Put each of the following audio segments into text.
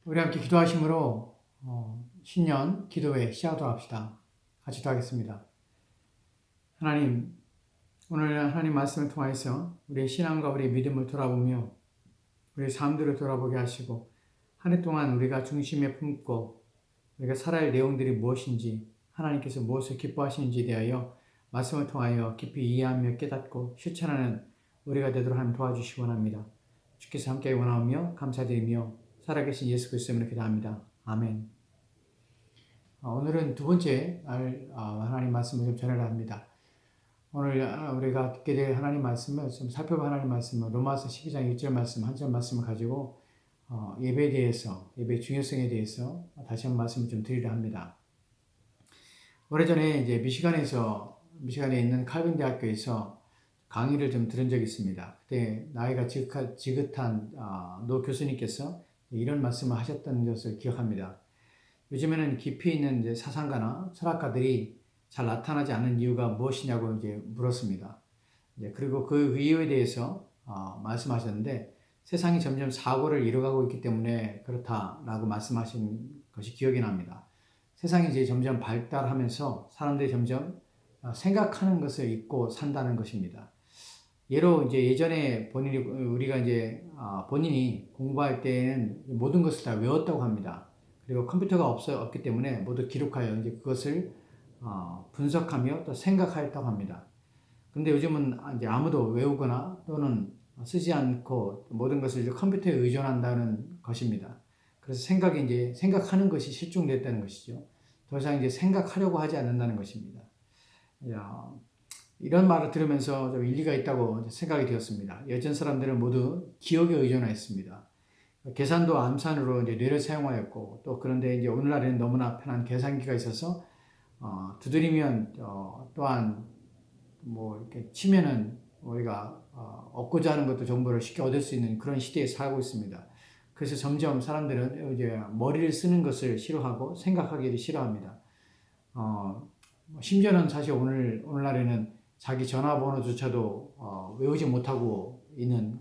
우리 함께 기도하심으로 신년 기도회 시작하도록 합시다. 같이 기도하겠습니다. 하나님, 오늘 하나님 말씀을 통하여서 우리의 신앙과 우리의 믿음을 돌아보며 우리의 삶들을 돌아보게 하시고 한 해 동안 우리가 중심에 품고 우리가 살아야 할 내용들이 무엇인지 하나님께서 무엇을 기뻐하시는지에 대하여 말씀을 통하여 깊이 이해하며 깨닫고 실천하는 우리가 되도록 하나님 도와주시기 원합니다. 주께서 함께 원하오며 감사드리며 살아계신 예수 그리스도 이름으로 기도합니다. 아멘. 오늘은 두 번째 하나님 말씀을 좀 전하려 합니다. 오늘 우리가 듣게 될 하나님 말씀을 좀 살펴볼 하나님 말씀은 로마서 12장 1절 말씀, 한 절 말씀을 가지고 예배에 대해서, 예배의 중요성에 대해서 다시 한번 말씀을 좀 드리려 합니다. 오래전에 이제 미시간에 있는 칼빈 대학교에서 강의를 좀 들은 적이 있습니다. 그때 나이가 지긋한 노 교수님께서 이런 말씀을 하셨던 것을 기억합니다. 요즘에는 깊이 있는 이제 사상가나 철학가들이 잘 나타나지 않는 이유가 무엇이냐고 이제 물었습니다. 그리고 그 이유에 대해서 말씀하셨는데 세상이 점점 사고를 이뤄가고 있기 때문에 그렇다라고 말씀하신 것이 기억이 납니다. 세상이 이제 점점 발달하면서 사람들이 점점 생각하는 것을 잊고 산다는 것입니다. 예로 이제 예전에 우리가 이제 본인이 공부할 때는 모든 것을 다 외웠다고 합니다. 그리고 컴퓨터가 없기 때문에 모두 기록하여 이제 그것을 분석하며 또 생각하였다고 합니다. 근데 요즘은 이제 아무도 외우거나 또는 쓰지 않고 모든 것을 이제 컴퓨터에 의존한다는 것입니다. 그래서 생각하는 것이 실종됐다는 것이죠. 더 이상 이제 생각하려고 하지 않는다는 것입니다. 이런 말을 들으면서 좀 일리가 있다고 생각이 되었습니다. 예전 사람들은 모두 기억에 의존했습니다. 계산도 암산으로 이제 뇌를 사용하였고 또 그런데 이제 오늘날에는 너무나 편한 계산기가 있어서 두드리면 또한 뭐 이렇게 치면은 우리가 얻고자 하는 것도 정보를 쉽게 얻을 수 있는 그런 시대에 살고 있습니다. 그래서 점점 사람들은 이제 머리를 쓰는 것을 싫어하고 생각하기를 싫어합니다. 심지어는 사실 오늘날에는 자기 전화번호조차도 외우지 못하고 있는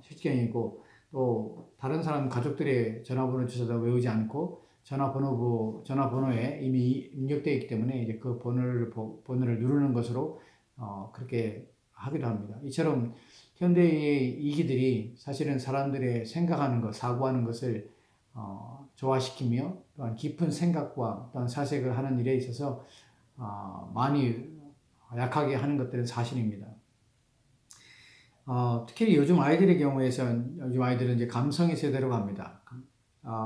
실경이고 또 다른 사람 가족들의 전화번호조차도 외우지 않고 전화번호에 이미 입력되어 있기 때문에 이제 그 번호를 누르는 것으로 그렇게 하기도 합니다. 이처럼 현대의 이기들이 사실은 사람들의 생각하는 것, 사고하는 것을 조화시키며 또한 깊은 생각과 또한 사색을 하는 일에 있어서 많이 약하게 하는 것들은 사실입니다. 특히 요즘 아이들의 경우에선 요즘 아이들은 이제 감성의 세대로 갑니다.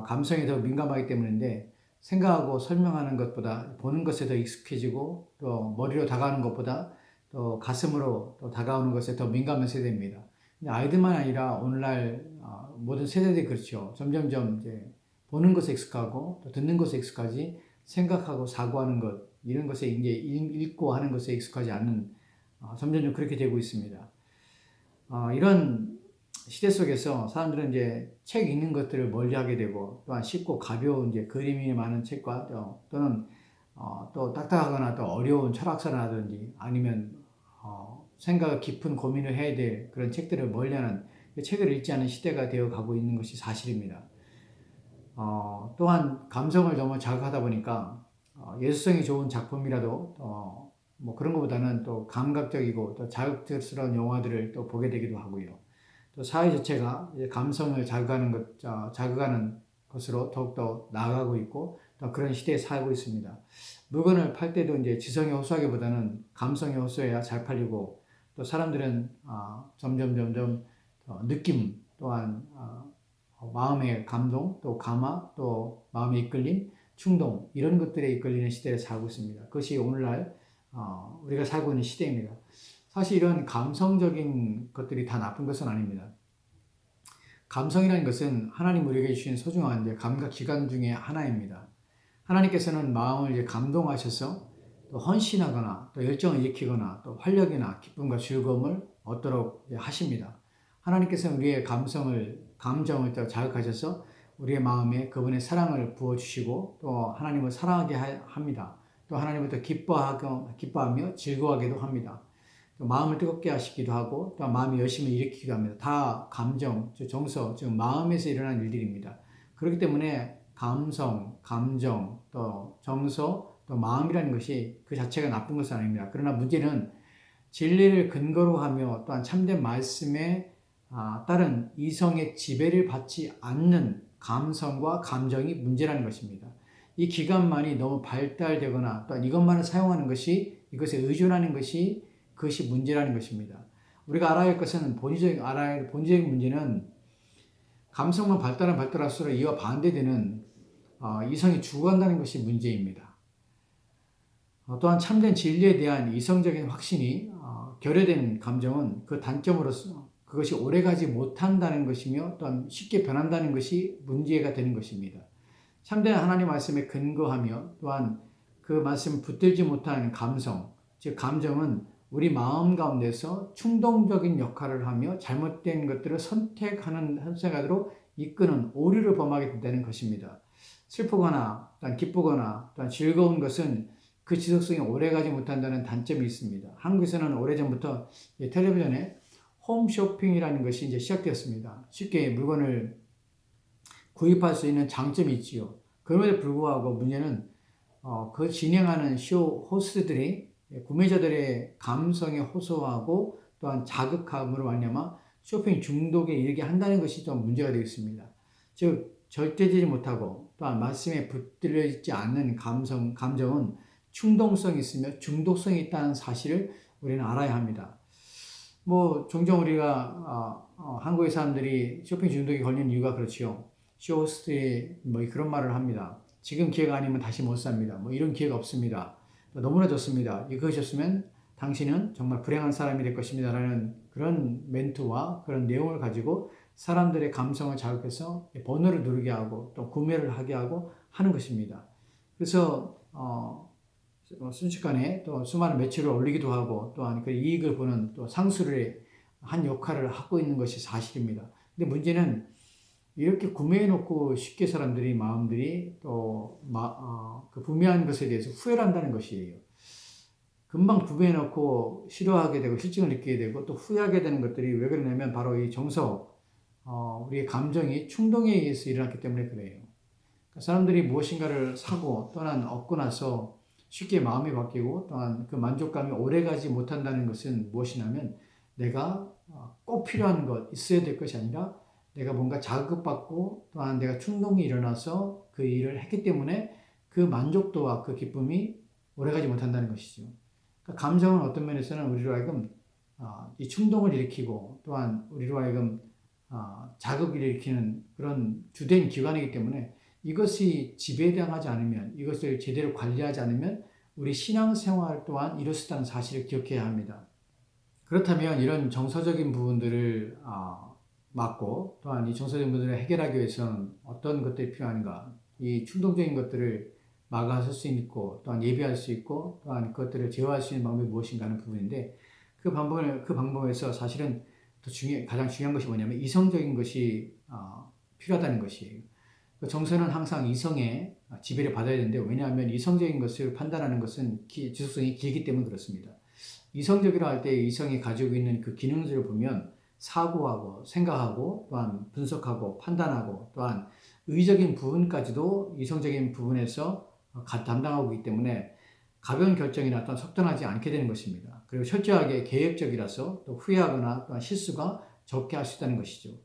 감성이 더 민감하기 때문인데 생각하고 설명하는 것보다 보는 것에 더 익숙해지고 또 머리로 다가오는 것보다 또 가슴으로 또 다가오는 것에 더 민감한 세대입니다. 근데 아이들만 아니라 오늘날 모든 세대들이 그렇죠. 점점점 이제 보는 것에 익숙하고 또 듣는 것에 익숙하지 생각하고 사고하는 것 이런 것에 이제 읽고 하는 것에 익숙하지 않는 점점 그렇게 되고 있습니다. 이런 시대 속에서 사람들은 이제 책 읽는 것들을 멀리하게 되고 또한 쉽고 가벼운 이제 그림이 많은 책과 또는 또 딱딱하거나 또 어려운 철학서라든지 아니면 생각 깊은 고민을 해야 될 그런 책들을 멀리하는 책을 읽지 않은 시대가 되어 가고 있는 것이 사실입니다. 또한 감성을 너무 자극하다 보니까 예술성이 좋은 작품이라도 뭐 그런 것보다는 또 감각적이고 또 자극스러운 영화들을 또 보게 되기도 하고요. 또 사회 자체가 감성을 자극하는 것으로 더욱더 나아가고 있고 또 그런 시대에 살고 있습니다. 물건을 팔 때도 이제 지성에 호소하기보다는 감성에 호소해야 잘 팔리고 또 사람들은 점점 느낌 또한 마음의 감동 또 감화 또 마음의 이끌림 충동 이런 것들에 이끌리는 시대에 살고 있습니다. 그것이 오늘날 우리가 살고 있는 시대입니다. 사실 이런 감성적인 것들이 다 나쁜 것은 아닙니다. 감성이라는 것은 하나님 우리에게 주신 소중한 감각 기관 중에 하나입니다. 하나님께서는 마음을 감동하셔서 또 헌신하거나 또 열정을 일으키거나 또 활력이나 기쁨과 즐거움을 얻도록 하십니다. 하나님께서는 우리의 감정을 또 자극하셔서 우리의 마음에 그분의 사랑을 부어주시고 또 하나님을 사랑하게 합니다. 또 하나님을 또 기뻐하며 즐거워하기도 합니다. 또 마음을 뜨겁게 하시기도 하고 또 마음의 열심을 일으키기도 합니다. 다 감정, 정서, 즉 마음에서 일어난 일들입니다. 그렇기 때문에 감성, 감정, 또 정서, 또 마음이라는 것이 그 자체가 나쁜 것은 아닙니다. 그러나 문제는 진리를 근거로 하며 또한 참된 말씀에 따른 이성의 지배를 받지 않는 감성과 감정이 문제라는 것입니다. 이 기관만이 너무 발달되거나 또한 이것만을 사용하는 것이 이것에 의존하는 것이 그것이 문제라는 것입니다. 우리가 알아야 할 것은 알아야 할 본질적인 문제는 감성만 발달할수록 이와 반대되는 이성이 죽어간다는 것이 문제입니다. 또한 참된 진리에 대한 이성적인 확신이 결여된 감정은 그 단점으로서 그것이 오래가지 못한다는 것이며 또한 쉽게 변한다는 것이 문제가 되는 것입니다. 참된 하나님 말씀에 근거하며 또한 그 말씀을 붙들지 못하는 감성, 즉 감정은 우리 마음 가운데서 충동적인 역할을 하며 잘못된 것들을 선택하도록 이끄는 오류를 범하게 된다는 것입니다. 슬프거나 또한 기쁘거나 또한 즐거운 것은 그 지속성이 오래가지 못한다는 단점이 있습니다. 한국에서는 오래전부터 텔레비전에 홈쇼핑이라는 것이 이제 시작되었습니다. 쉽게 물건을 구입할 수 있는 장점이 있지요. 그럼에도 불구하고 문제는 그 진행하는 쇼 호스트들이 구매자들의 감성에 호소하고 또한 자극함으로 말미암아 쇼핑 중독에 이르게 한다는 것이 좀 문제가 되어 있습니다. 즉 절대되지 못하고 또한 말씀에 붙들려 있지 않는 감정은 충동성이 있으며 중독성이 있다는 사실을 우리는 알아야 합니다. 종종 우리가 한국의 사람들이 쇼핑 중독에 걸리는 이유가 그렇지요. 쇼호스트에 그런 말을 합니다. 지금 기회가 아니면 다시 못 삽니다. 이런 기회가 없습니다. 너무나 좋습니다. 이것이었으면 당신은 정말 불행한 사람이 될 것입니다. 라는 그런 멘트와 그런 내용을 가지고 사람들의 감성을 자극해서 번호를 누르게 하고 또 구매를 하게 하고 하는 것입니다. 그래서 순식간에 또 수많은 매출을 올리기도 하고 또한 그 이익을 보는 또 상수를 한 역할을 하고 있는 것이 사실입니다. 근데 문제는 이렇게 구매해놓고 쉽게 사람들이 마음들이 그 구매한 것에 대해서 후회를 한다는 것이에요. 금방 구매해놓고 싫어하게 되고 실증을 느끼게 되고 또 후회하게 되는 것들이 왜 그러냐면 바로 이 우리의 감정이 충동에 의해서 일어났기 때문에 그래요. 그러니까 사람들이 무엇인가를 사고 또는 얻고 나서 쉽게 마음이 바뀌고 또한 그 만족감이 오래가지 못한다는 것은 무엇이냐면 내가 꼭 필요한 것, 있어야 될 것이 아니라 내가 뭔가 자극받고 또한 내가 충동이 일어나서 그 일을 했기 때문에 그 만족도와 그 기쁨이 오래가지 못한다는 것이죠. 그러니까 감정은 어떤 면에서는 우리로 하여금 이 충동을 일으키고 또한 우리로 하여금 자극을 일으키는 그런 주된 기관이기 때문에 이것이 지배당하지 않으면 이것을 제대로 관리하지 않으면 우리 신앙생활 또한 이럴 수 있다는 사실을 기억해야 합니다. 그렇다면 이런 정서적인 부분들을 막고 또한 이 정서적인 부분들을 해결하기 위해서는 어떤 것들이 필요한가? 이 충동적인 것들을 막아설 수 있고 또한 예비할 수 있고 또한 그것들을 제어할 수 있는 방법이 무엇인가 하는 부분인데 그 방법에서 사실은 가장 중요한 것이 뭐냐면 이성적인 것이 필요하다는 것이에요. 정서는 항상 이성의 지배를 받아야 되는데 왜냐하면 이성적인 것을 판단하는 것은 지속성이 길기 때문에 그렇습니다. 이성적이라 할 때 이성이 가지고 있는 그 기능들을 보면 사고하고 생각하고 또한 분석하고 판단하고 또한 의적인 부분까지도 이성적인 부분에서 담당하고 있기 때문에 가벼운 결정이나 또한 속단하지 않게 되는 것입니다. 그리고 철저하게 계획적이라서 또 후회하거나 또한 실수가 적게 할 수 있다는 것이죠.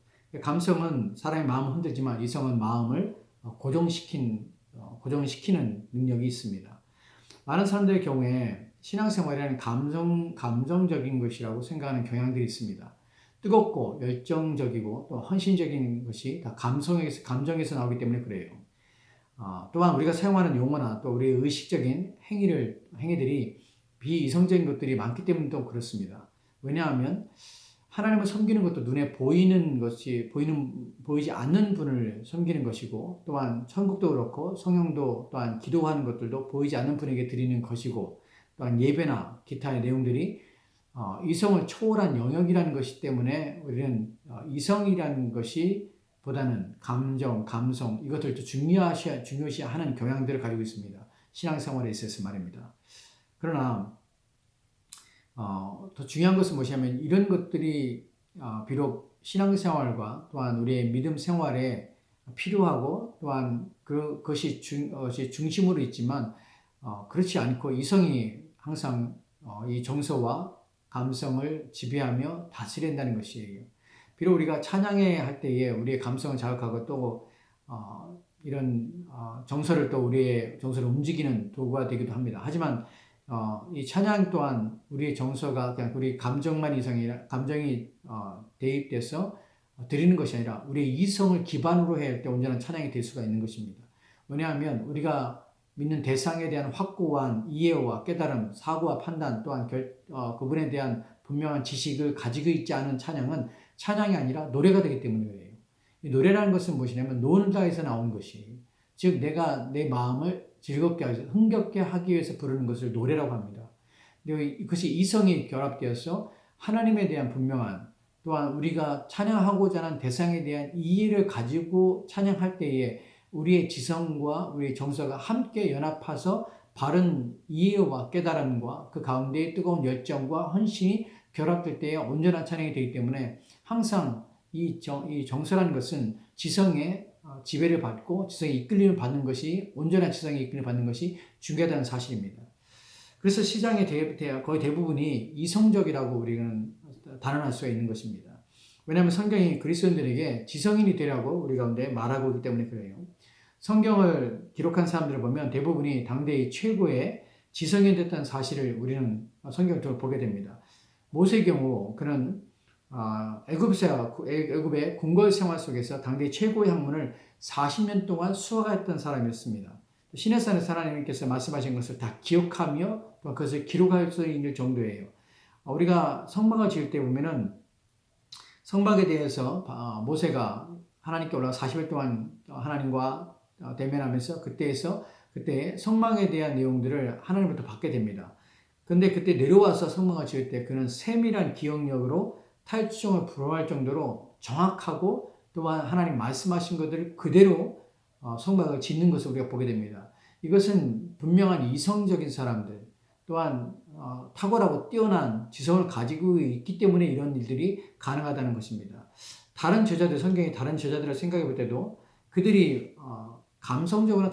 감성은 사람의 마음을 흔들지만 이성은 마음을 고정시키는 능력이 있습니다. 많은 사람들의 경우에 신앙생활이라는 감정적인 것이라고 생각하는 경향들이 있습니다. 뜨겁고 열정적이고 또 헌신적인 것이 다 감정에서 나오기 때문에 그래요. 또한 우리가 사용하는 용어나 또 우리의 의식적인 행위들이 비이성적인 것들이 많기 때문에 또 그렇습니다. 왜냐하면 하나님을 섬기는 것도 눈에 보이지 않는 분을 섬기는 것이고 또한 천국도 그렇고 성령도 또한 기도하는 것들도 보이지 않는 분에게 드리는 것이고 또한 예배나 기타의 내용들이 이성을 초월한 영역이라는 것이기 때문에 우리는 이성이라는 것이 보다는 감정, 감성 이것들을 중요시하는 경향들을 가지고 있습니다. 신앙생활에 있어서 말입니다. 그러나 더 중요한 것은 무엇이냐면 이런 것들이 비록 신앙생활과 또한 우리의 믿음 생활에 필요하고 또한 그것이 중심으로 있지만 그렇지 않고 이성이 항상 이 정서와 감성을 지배하며 다스린다는 것이에요. 비록 우리가 찬양회 할 때에 우리의 감성을 자극하고 또 이런 정서를 또 우리의 정서를 움직이는 도구가 되기도 합니다. 하지만 이 찬양 또한 우리의 정서가 그냥 우리 감정만 감정이 대입돼서 드리는 것이 아니라 우리의 이성을 기반으로 해야 할 때 온전한 찬양이 될 수가 있는 것입니다. 왜냐하면 우리가 믿는 대상에 대한 확고한 이해와 깨달음, 사고와 판단 또한 그분에 대한 분명한 지식을 가지고 있지 않은 찬양은 찬양이 아니라 노래가 되기 때문이에요. 이 노래라는 것은 무엇이냐면 논다에서 나온 것이, 즉 내가 내 마음을 즐겁게 하기 위해서, 흥겹게 하기 위해서 부르는 것을 노래라고 합니다. 그것이 이성이 결합되어서 하나님에 대한 분명한, 또한 우리가 찬양하고자 하는 대상에 대한 이해를 가지고 찬양할 때에 우리의 지성과 우리의 정서가 함께 연합해서 바른 이해와 깨달음과 그 가운데 뜨거운 열정과 헌신이 결합될 때에 온전한 찬양이 되기 때문에 항상 이 정서라는 것은 지성의 지배를 받고 지성의 이끌림을 받는 것이, 온전한 지성의 이끌림을 받는 것이 중요하다는 사실입니다. 그래서 시장의 거의 대부분이 이성적이라고 우리는 단언할 수가 있는 것입니다. 왜냐하면 성경이 그리스도인들에게 지성인이 되라고 우리 가운데 말하고 있기 때문에 그래요. 성경을 기록한 사람들을 보면 대부분이 당대의 최고의 지성인이 됐다는 사실을 우리는 성경을 통해 보게 됩니다. 모세의 경우 그는 애굽의 궁궐 생활 속에서 당대 최고의 학문을 40년 동안 수학했던 사람이었습니다. 시내산에서 하나님께서 말씀하신 것을 다 기억하며 또 그것을 기록할 수 있는 정도예요. 우리가 성막을 지을 때 보면은 성막에 대해서 모세가 하나님께 올라가 40일 동안 하나님과 대면하면서 그때 성막에 대한 내용들을 하나님부터 받게 됩니다. 근데 그때 내려와서 성막을 지을 때 그는 세밀한 기억력으로 탈주정을 불허할 정도로 정확하고 또한 하나님 말씀하신 것들을 그대로 성막을 짓는 것을 우리가 보게 됩니다. 이것은 분명한 이성적인 사람들, 또한 탁월하고 뛰어난 지성을 가지고 있기 때문에 이런 일들이 가능하다는 것입니다. 성경의 다른 저자들을 생각해 볼 때도 그들이 감성적으로나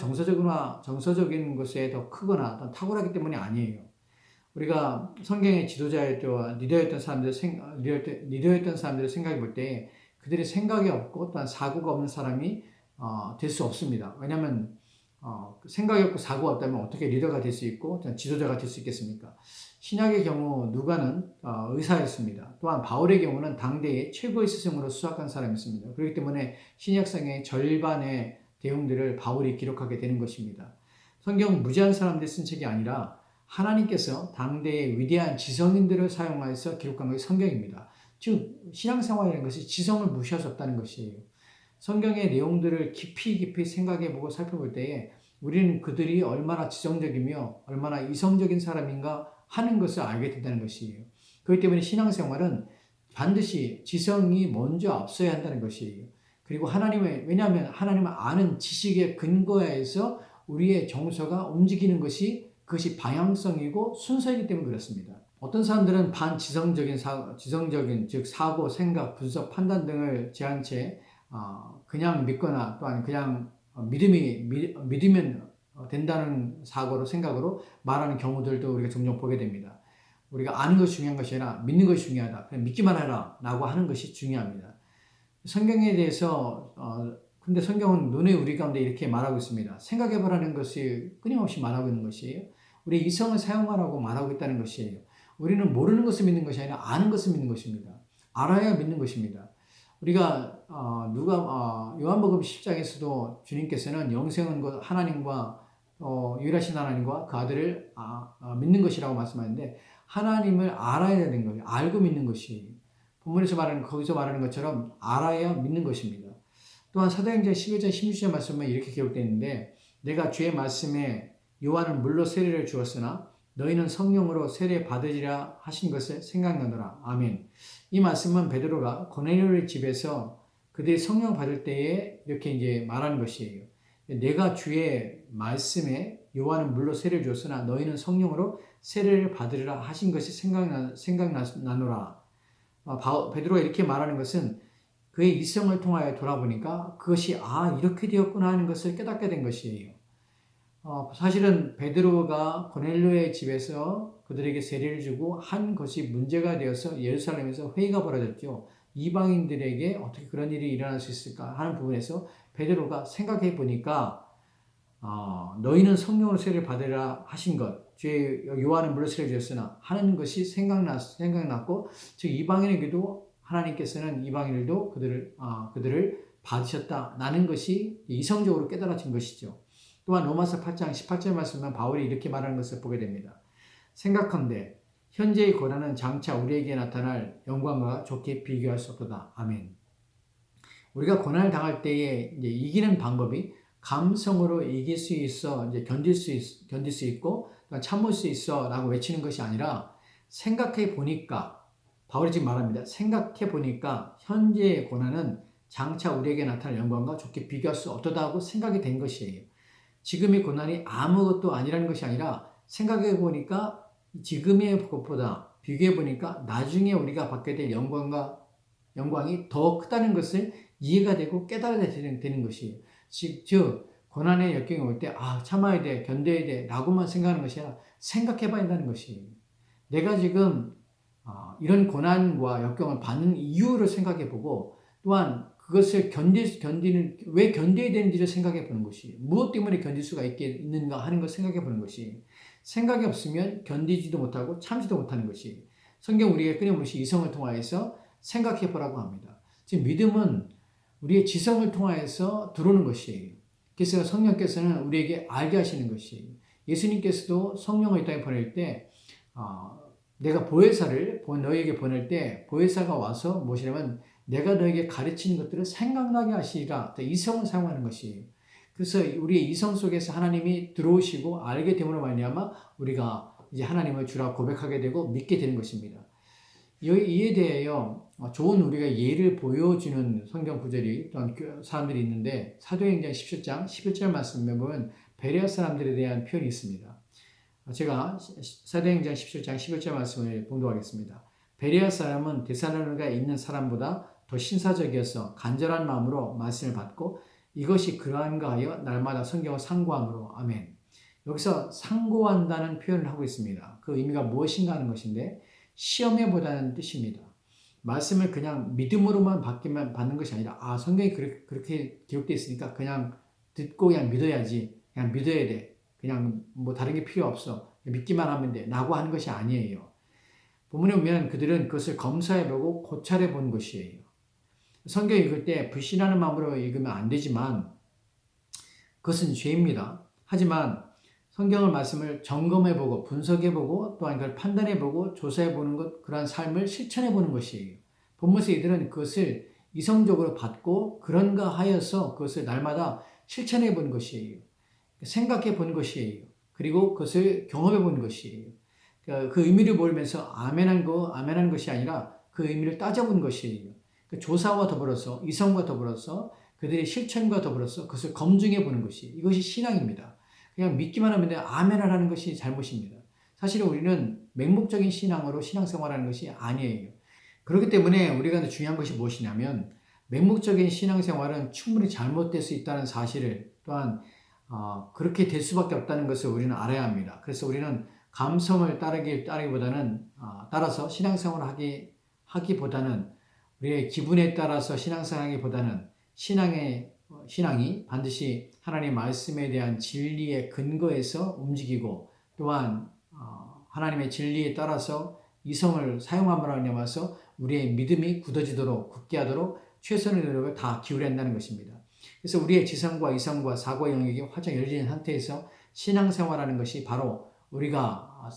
정서적인 것에 더 크거나 더 탁월하기 때문이 아니에요. 우리가 성경의 지도자였던 리더였던 사람들을 생각해 볼 때 그들이 생각이 없고 또한 사고가 없는 사람이 될 수 없습니다. 왜냐하면 생각이 없고 사고가 없다면 어떻게 리더가 될 수 있고 지도자가 될 수 있겠습니까? 신약의 경우 누가는 의사였습니다. 또한 바울의 경우는 당대의 최고의 스승으로 수학한 사람이었습니다. 그렇기 때문에 신약성의 절반의 내용들을 바울이 기록하게 되는 것입니다. 성경은 무지한 사람들이 쓴 책이 아니라 하나님께서 당대의 위대한 지성인들을 사용하여서 기록한 것이 성경입니다. 즉 신앙생활이라는 것이 지성을 무시할 수 없다는 것이에요. 성경의 내용들을 깊이 생각해보고 살펴볼 때에 우리는 그들이 얼마나 지성적이며 얼마나 이성적인 사람인가 하는 것을 알게 된다는 것이에요. 그렇기 때문에 신앙생활은 반드시 지성이 먼저 앞서야 한다는 것이에요. 그리고 왜냐하면 하나님을 아는 지식의 근거에서 우리의 정서가 움직이는 그것이 방향성이고 순서이기 때문에 그렇습니다. 어떤 사람들은 지성적인 즉 사고, 생각, 분석, 판단 등을 제한 채 그냥 믿거나 또한 그냥 믿으면 된다는 생각으로 말하는 경우들도 우리가 종종 보게 됩니다. 우리가 아는 것이 중요한 것이 아니라 믿는 것이 중요하다. 그냥 믿기만 해라 라고 하는 것이 중요합니다. 성경에 대해서 근데 성경은 눈에 우리 가운데 이렇게 말하고 있습니다. 생각해보라는 것이 끊임없이 말하고 있는 것이에요. 우리 이성을 사용하라고 말하고 있다는 것이에요. 우리는 모르는 것을 믿는 것이 아니라 아는 것을 믿는 것입니다. 알아야 믿는 것입니다. 우리가 요한복음 10장에서도 주님께서는 영생은 하나님과 유일하신 하나님과 그 아들을 믿는 것이라고 말씀하는데 하나님을 알아야 되는 거예요. 알고 믿는 것이 거기서 말하는 것처럼 알아야 믿는 것입니다. 또한 사도행전 11장 16절 말씀에 이렇게 기록되어 있는데 내가 주의 말씀에 요한은 물로 세례를 주었으나 너희는 성령으로 세례 받으리라 하신 것을 생각나노라. 아멘. 이 말씀은 베드로가 고넬료의 집에서 그들이 성령 받을 때에 이렇게 이제 말하는 것이에요. 내가 주의 말씀에 요한은 물로 세례를 주었으나 너희는 성령으로 세례를 받으리라 하신 것이 생각나노라. 베드로가 이렇게 말하는 것은 그의 이성을 통하여 돌아보니까 그것이 이렇게 되었구나 하는 것을 깨닫게 된 것이에요. 사실은 베드로가 고넬료의 집에서 그들에게 세례를 주고 한 것이 문제가 되어서 예루살렘에서 회의가 벌어졌죠. 이방인들에게 어떻게 그런 일이 일어날 수 있을까 하는 부분에서 베드로가 생각해 보니까 너희는 성령으로 세례를 받으라 하신 것, 주의 요한은 물로 세례를 주었으나 하는 것이 생각났고, 즉 이방인에게도 하나님께서는 이방인들도 그들을 받으셨다라는 것이 이성적으로 깨달아진 것이죠. 또한 로마서 8장 18절 말씀은 바울이 이렇게 말하는 것을 보게 됩니다. 생각한데 현재의 고난은 장차 우리에게 나타날 영광과 좋게 비교할 수 없도다. 아멘. 우리가 고난을 당할 때에 이제 이기는 방법이 감성으로 이길 수 있어, 이제 견딜 수 있고, 참을 수 있어 라고 외치는 것이 아니라 생각해 보니까, 바울이 지금 말합니다. 생각해 보니까 현재의 고난은 장차 우리에게 나타날 영광과 좋게 비교할 수 없다고 생각이 된 것이에요. 지금의 고난이 아무것도 아니라는 것이 아니라 생각해 보니까 지금의 것보다 비교해 보니까 나중에 우리가 받게 될 영광이 더 크다는 것을 이해가 되고 깨달아야 되는 것이에요. 즉 고난의 역경이 올 때 참아야 돼, 견뎌야 돼 라고만 생각하는 것이 아니라 생각해 봐야 한다는 것이에요. 내가 지금 이런 고난과 역경을 받는 이유를 생각해 보고, 또한 그것을 왜 견뎌야 되는지를 생각해 보는 것이, 무엇 때문에 견딜 수가 있는가 하는 걸 생각해 보는 것이, 생각이 없으면 견디지도 못하고 참지도 못하는 것이, 성경 우리에게 끊임없이 이성을 통하여서 생각해 보라고 합니다. 지금 믿음은 우리의 지성을 통하여서 들어오는 것이에요. 그래서 성령께서는 우리에게 알게 하시는 것이에요. 예수님께서도 성령을 이 땅에 보낼 때 내가 보혜사를 너희에게 보낼 때 보혜사가 와서 무엇이냐면 내가 너에게 가르치는 것들을 생각나게 하시리라. 이성을 사용하는 것이에요. 그래서 우리의 이성 속에서 하나님이 들어오시고 알게 됨으로 말미암아 우리가 이제 하나님을 주라 고백하게 되고 믿게 되는 것입니다. 이에 대하여 좋은 우리가 예를 보여주는 성경 구절이 또한 사람들이 있는데, 사도행전 17장 11절 말씀에 보면 베레아 사람들에 대한 표현이 있습니다. 제가 사도행전 17장 11절 말씀을 봉독하겠습니다. 베레아 사람은 데살로니가에 있는 사람보다 더 신사적이어서 간절한 마음으로 말씀을 받고 이것이 그러한가 하여 날마다 성경을 상고함으로. 아멘. 여기서 상고한다는 표현을 하고 있습니다. 그 의미가 무엇인가 하는 것인데, 시험해보다는 뜻입니다. 말씀을 그냥 믿음으로만 받는 것이 아니라 성경이 그렇게 기록되어 있으니까 그냥 듣고 그냥 믿어야지, 그냥 믿어야 돼, 그냥 뭐 다른 게 필요 없어, 믿기만 하면 돼 라고 하는 것이 아니에요. 본문에 보면 그들은 그것을 검사해보고 고찰해 본 것이에요. 성경 읽을 때 불신하는 마음으로 읽으면 안 되지만 그것은 죄입니다. 하지만 성경의 말씀을 점검해보고 분석해보고 또한 그걸 판단해보고 조사해보는 것, 그러한 삶을 실천해보는 것이에요. 본문에서 이들은 그것을 이성적으로 받고 그런가 하여서 그것을 날마다 실천해보는 것이에요. 생각해보는 것이에요. 그리고 그것을 경험해보는 것이에요. 그 의미를 모르면서 아멘한 것이 아니라 그 의미를 따져본 것이에요. 조사와 더불어서 이성과 더불어서 그들의 실천과 더불어서 그것을 검증해 보는 것이, 이것이 신앙입니다. 그냥 믿기만 하면 아멘하라는 것이 잘못입니다. 사실은 우리는 맹목적인 신앙으로 신앙생활하는 것이 아니에요. 그렇기 때문에 우리가 중요한 것이 무엇이냐면, 맹목적인 신앙생활은 충분히 잘못될 수 있다는 사실을, 또한 그렇게 될 수밖에 없다는 것을 우리는 알아야 합니다. 그래서 우리는 감성을 따라서 신앙생활을 하기보다는 우리의 기분에 따라서 신앙생활하기보다는 신앙이 반드시 하나님의 말씀에 대한 진리의 근거에서 움직이고, 또한 하나님의 진리에 따라서 이성을 사용함으로 인하여서 우리의 믿음이 굳게 하도록 최선의 노력을 다 기울여야 한다는 것입니다. 그래서 우리의 지성과 이성과 사고의 영역이 활짝 열리는 상태에서 신앙생활하는 것이 바로 우리가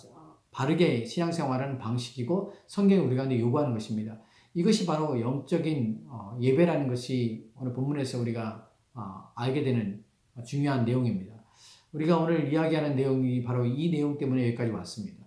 바르게 신앙생활하는 방식이고 성경이 우리 가운데 요구하는 것입니다. 이것이 바로 영적인 예배라는 것이 오늘 본문에서 우리가 알게 되는 중요한 내용입니다. 우리가 오늘 이야기하는 내용이 바로 이 내용 때문에 여기까지 왔습니다.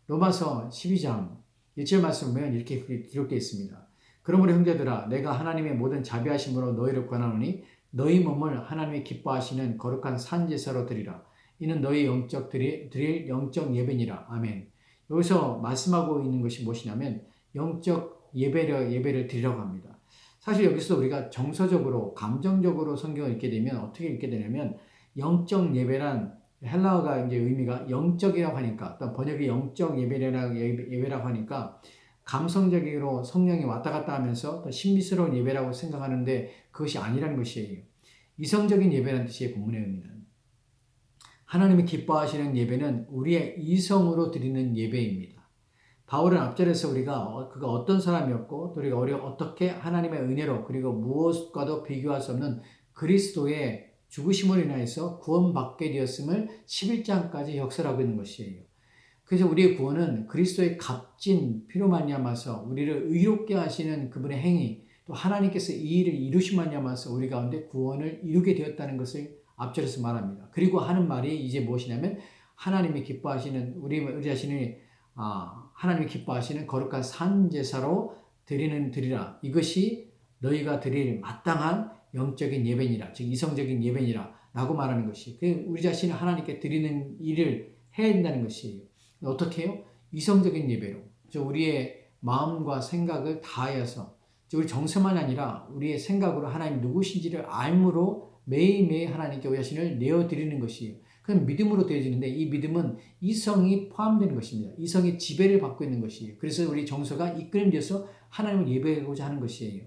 로마서 12장 1절 말씀 보면 이렇게 기록되어 있습니다. 그러므로 형제들아, 내가 하나님의 모든 자비하심으로 너희를 권하노니 너희 몸을 하나님의 기뻐하시는 거룩한 산제사로 드리라. 이는 너희 드릴 영적 예배니라. 아멘. 여기서 말씀하고 있는 것이 무엇이냐면 영적 예배를 드리라고 합니다. 사실 여기서 우리가 정서적으로, 감정적으로 성경을 읽게 되면 어떻게 읽게 되냐면 영적 예배란 헬라어가 이제 의미가 영적이라고 하니까 또 번역이 영적 예배라고 하니까 감성적으로 성령이 왔다 갔다 하면서 또 신비스러운 예배라고 생각하는데 그것이 아니라는 것이에요. 이성적인 예배라는 뜻이에요. 본문의 의미는. 하나님이 기뻐하시는 예배는 우리의 이성으로 드리는 예배입니다. 바울은 앞절에서 우리가 그가 어떤 사람이었고 또 우리가 어떻게 하나님의 은혜로 그리고 무엇과도 비교할 수 없는 그리스도의 죽으심으로 인하여서 구원받게 되었음을 11장까지 역설하고 있는 것이에요. 그래서 우리의 구원은 그리스도의 값진 피로 말미암아서 우리를 의롭게 하시는 그분의 행위, 또 하나님께서 이 일을 이루심 말미암아서 우리 가운데 구원을 이루게 되었다는 것을 앞절에서 말합니다. 그리고 하는 말이 이제 무엇이냐면 하나님이 기뻐하시는 우리 자신이 하나님이 기뻐하시는 거룩한 산 제사로 드리라. 이것이 너희가 드릴 마땅한 영적인 예배니라. 즉 이성적인 예배니라 라고 말하는 것이 우리 자신을 하나님께 드리는 일을 해야 된다는 것이에요. 어떻게 해요? 이성적인 예배로 우리의 마음과 생각을 다하여서 우리 정서만 아니라 우리의 생각으로 하나님 누구신지를 알므로 매일매일 하나님께 우리 자신을 내어드리는 것이에요. 그럼 믿음으로 되어지는데 이 믿음은 이성이 포함되는 것입니다. 이성의 지배를 받고 있는 것이에요. 그래서 우리 정서가 이끌림되어서 하나님을 예배하고자 하는 것이에요.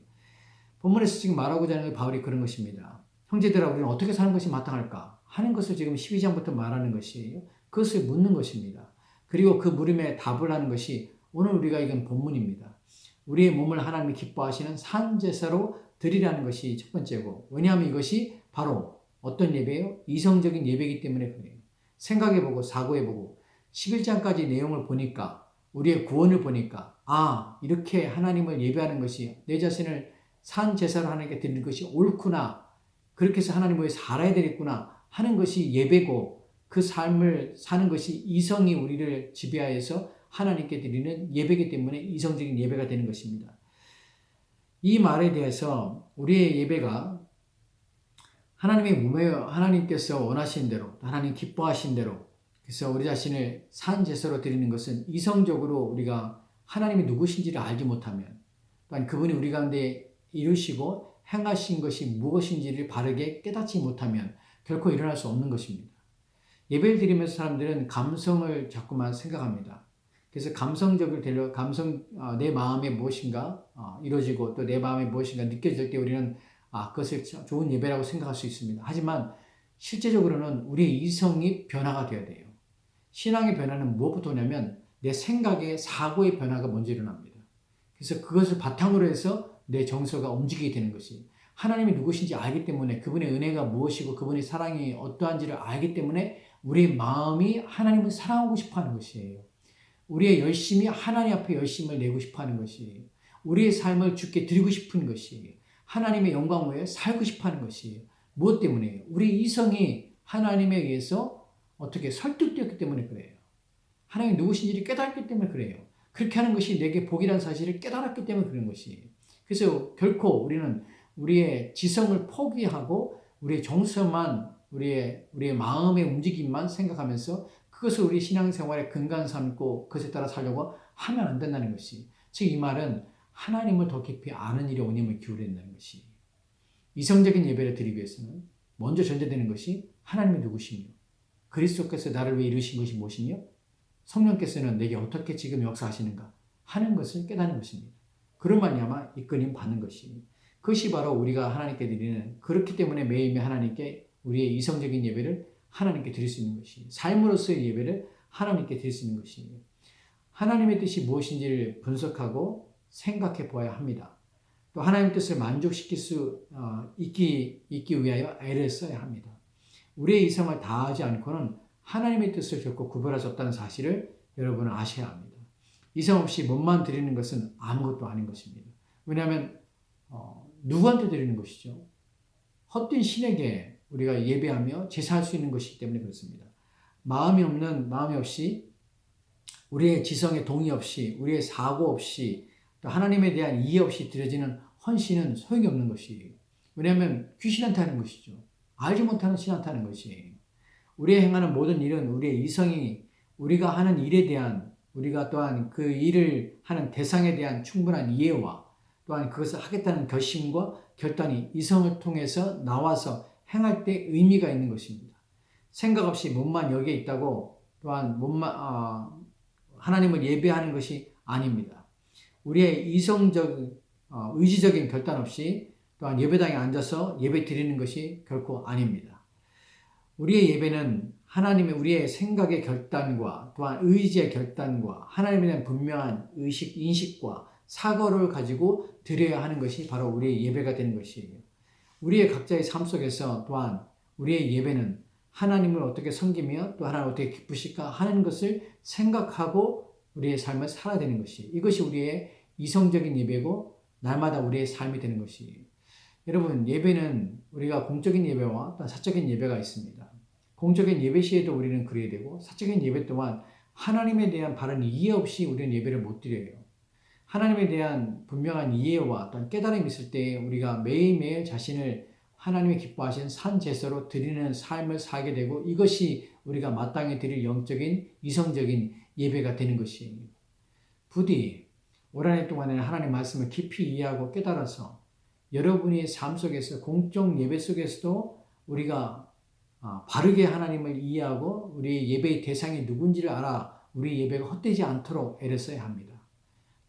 본문에서 지금 말하고자 하는 바울이 그런 것입니다. 형제들아 우리는 어떻게 사는 것이 마땅할까 하는 것을 지금 12장부터 말하는 것이에요. 그것을 묻는 것입니다. 그리고 그 물음에 답을 하는 것이 오늘 우리가 읽은 본문입니다. 우리의 몸을 하나님이 기뻐하시는 산제사로 드리라는 것이 첫 번째고 왜냐하면 이것이 바로 어떤 예배예요? 이성적인 예배이기 때문에 그래요. 생각해보고 사고해보고 11장까지 내용을 보니까 우리의 구원을 보니까 이렇게 하나님을 예배하는 것이 내 자신을 산 제사로 하나님께 드리는 것이 옳구나. 그렇게 해서 하나님 위해 살아야 되겠구나 하는 것이 예배고 그 삶을 사는 것이 이성이 우리를 지배하여서 하나님께 드리는 예배이기 때문에 이성적인 예배가 되는 것입니다. 이 말에 대해서 우리의 예배가 하나님의 몸에요. 하나님께서 원하신 대로, 하나님 기뻐하신 대로, 그래서 우리 자신을 산 제사로 드리는 것은 이성적으로 우리가 하나님이 누구신지를 알지 못하면, 또한 그분이 우리 가운데 이루시고 행하신 것이 무엇인지를 바르게 깨닫지 못하면 결코 일어날 수 없는 것입니다. 예배를 드리면서 사람들은 감성을 자꾸만 생각합니다. 그래서 내 마음에 무엇인가 이루어지고 또 내 마음에 무엇인가 느껴질 때 우리는 그것을 좋은 예배라고 생각할 수 있습니다. 하지만 실제적으로는 우리의 이성이 변화가 되어야 돼요. 신앙의 변화는 무엇부터 오냐면 내 생각의 사고의 변화가 먼저 일어납니다. 그래서 그것을 바탕으로 해서 내 정서가 움직이게 되는 것이 하나님이 누구신지 알기 때문에 그분의 은혜가 무엇이고 그분의 사랑이 어떠한지를 알기 때문에 우리의 마음이 하나님을 사랑하고 싶어하는 것이에요. 우리의 열심이 하나님 앞에 열심을 내고 싶어하는 것이에요. 우리의 삶을 주께 드리고 싶은 것이에요. 하나님의 영광 위에 살고 싶어하는 것이에요. 무엇 때문에요? 우리 이성이 하나님에 의해서 어떻게 설득되었기 때문에 그래요. 하나님이 누구신지를 깨달았기 때문에 그래요. 그렇게 하는 것이 내게 복이라는 사실을 깨달았기 때문에 그런 것이에요. 그래서 결코 우리는 우리의 지성을 포기하고 우리의 정서만 우리의 마음의 움직임만 생각하면서 그것을 우리 신앙생활의 근간 삼고 그것에 따라 살려고 하면 안 된다는 것이 즉 이 말은 하나님을 더 깊이 아는 일에 온힘을 기울여야 된다는 것이 이성적인 예배를 드리기 위해서는 먼저 전제되는 것이 하나님이 누구시며 그리스도께서 나를 위해 이루신 것이 무엇이며 성령께서는 내게 어떻게 지금 역사하시는가 하는 것을 깨닫는 것입니다. 그런 말미암아 이끌림 받는 것이 그것이 바로 우리가 하나님께 드리는 그렇기 때문에 매일매일 하나님께 우리의 이성적인 예배를 하나님께 드릴 수 있는 것이 삶으로서의 예배를 하나님께 드릴 수 있는 것이에요. 하나님의 뜻이 무엇인지를 분석하고 생각해 보아야 합니다. 또 하나님의 뜻을 만족시킬 수 있기 위하여 애를 써야 합니다. 우리의 이성을 다하지 않고는 하나님의 뜻을 결코 구별할 수 없다는 사실을 여러분은 아셔야 합니다. 이성 없이 몸만 드리는 것은 아무것도 아닌 것입니다. 왜냐하면 누구한테 드리는 것이죠? 헛된 신에게 우리가 예배하며 제사할 수 있는 것이기 때문에 그렇습니다. 마음이 없이 우리의 지성의 동의 없이 우리의 사고 없이 또 하나님에 대한 이해 없이 드려지는 헌신은 소용이 없는 것이에요. 왜냐하면 귀신한테 하는 것이죠. 알지 못하는 신한테 하는 것이에요. 우리의 행하는 모든 일은 우리의 이성이 우리가 하는 일에 대한 우리가 또한 그 일을 하는 대상에 대한 충분한 이해와 또한 그것을 하겠다는 결심과 결단이 이성을 통해서 나와서 행할 때 의미가 있는 것입니다. 생각 없이 몸만 여기에 있다고 또한 하나님을 예배하는 것이 아닙니다. 우리의 의지적인 결단 없이 또한 예배당에 앉아서 예배 드리는 것이 결코 아닙니다. 우리의 예배는 우리의 생각의 결단과 또한 의지의 결단과 하나님에 대한 분명한 인식과 사고를 가지고 드려야 하는 것이 바로 우리의 예배가 되는 것이에요. 우리의 각자의 삶 속에서 또한 우리의 예배는 하나님을 어떻게 섬기며 또 하나님을 어떻게 기쁘실까 하는 것을 생각하고 우리의 삶을 살아야 되는 것이, 이것이 우리의 이성적인 예배고 날마다 우리의 삶이 되는 것이에요. 여러분, 예배는 우리가 공적인 예배와 또 사적인 예배가 있습니다. 공적인 예배 시에도 우리는 그래야 되고 사적인 예배 또한 하나님에 대한 바른 이해 없이 우리는 예배를 못 드려요. 하나님에 대한 분명한 이해와 또한 깨달음이 있을 때 우리가 매일매일 자신을 하나님이 기뻐하시는 산 제사로 드리는 삶을 살게 되고, 이것이 우리가 마땅히 드릴 영적인 이성적인 예배가 되는 것이에요. 부디 올 한 해 동안에는 하나님 말씀을 깊이 이해하고 깨달아서 여러분의 삶 속에서 공적 예배 속에서도 우리가 바르게 하나님을 이해하고 우리 예배의 대상이 누군지를 알아 우리 예배가 헛되지 않도록 애를 써야 합니다.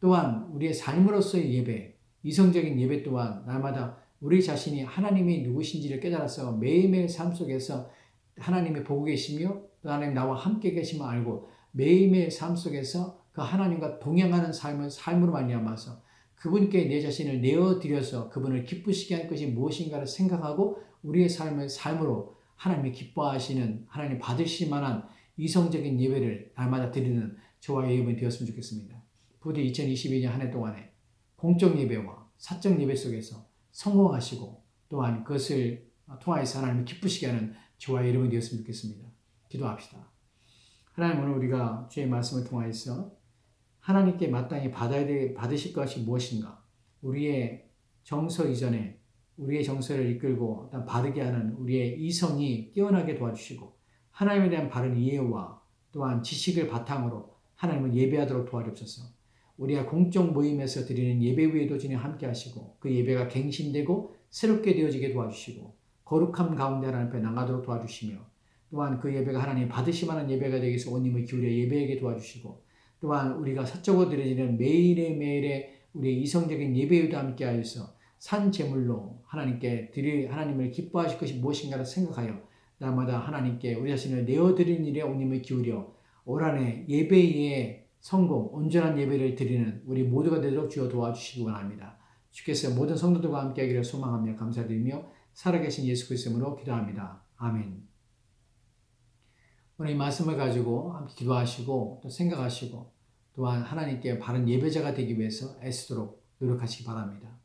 또한 우리의 삶으로서의 예배, 이성적인 예배 또한 날마다 우리 자신이 하나님이 누구신지를 깨달아서 매일매일 삶 속에서 하나님이 보고 계시며 또 하나님 나와 함께 계심을 알고 매일매일 삶 속에서 그 하나님과 동행하는 삶으로 말미암아서 그분께 내 자신을 내어드려서 그분을 기쁘시게 할 것이 무엇인가를 생각하고 우리의 삶으로 하나님이 기뻐하시는, 하나님 받으실 만한 이성적인 예배를 날마다 드리는 저와 여러분이 되었으면 좋겠습니다. 부디 2022년 한 해 동안에 공적 예배와 사적 예배 속에서 성공하시고 또한 그것을 통하여서 하나님을 기쁘시게 하는 저와 여러분이 되었으면 좋겠습니다. 기도합시다. 하나님, 오늘 우리가 주의 말씀을 통하여서 하나님께 마땅히 받으실 것이 무엇인가, 우리의 정서 이전에 우리의 정서를 이끌고 바르게 하는 우리의 이성이 깨어나게 도와주시고 하나님에 대한 바른 이해와 또한 지식을 바탕으로 하나님을 예배하도록 도와주옵소서. 우리가 공적 모임에서 드리는 예배 위에도 주님 함께 하시고 그 예배가 갱신되고 새롭게 되어지게 도와주시고 거룩함 가운데 하나님 앞에 나가도록 도와주시며, 또한 그 예배가 하나님 받으시만한 예배가 되기 위해서 온 힘을 기울여 예배하게 도와주시고, 또한 우리가 사적으로 드려지는 매일의 우리의 이성적인 예배에도 함께 하여서 산 제물로 하나님을 기뻐하실 것이 무엇인가를 생각하여 날마다 하나님께 우리 자신을 내어드리는 일에 온 힘을 기울여 올 한 해 예배의 성공, 온전한 예배를 드리는 우리 모두가 되도록 주여 도와주시기 원합니다. 주께서 모든 성도들과 함께 하기를 소망하며 감사드리며 살아계신 예수 그리스도 이름으로 기도합니다. 아멘. 오늘 이 말씀을 가지고 함께 기도하시고 또 생각하시고 또한 하나님께 바른 예배자가 되기 위해서 애쓰도록 노력하시기 바랍니다.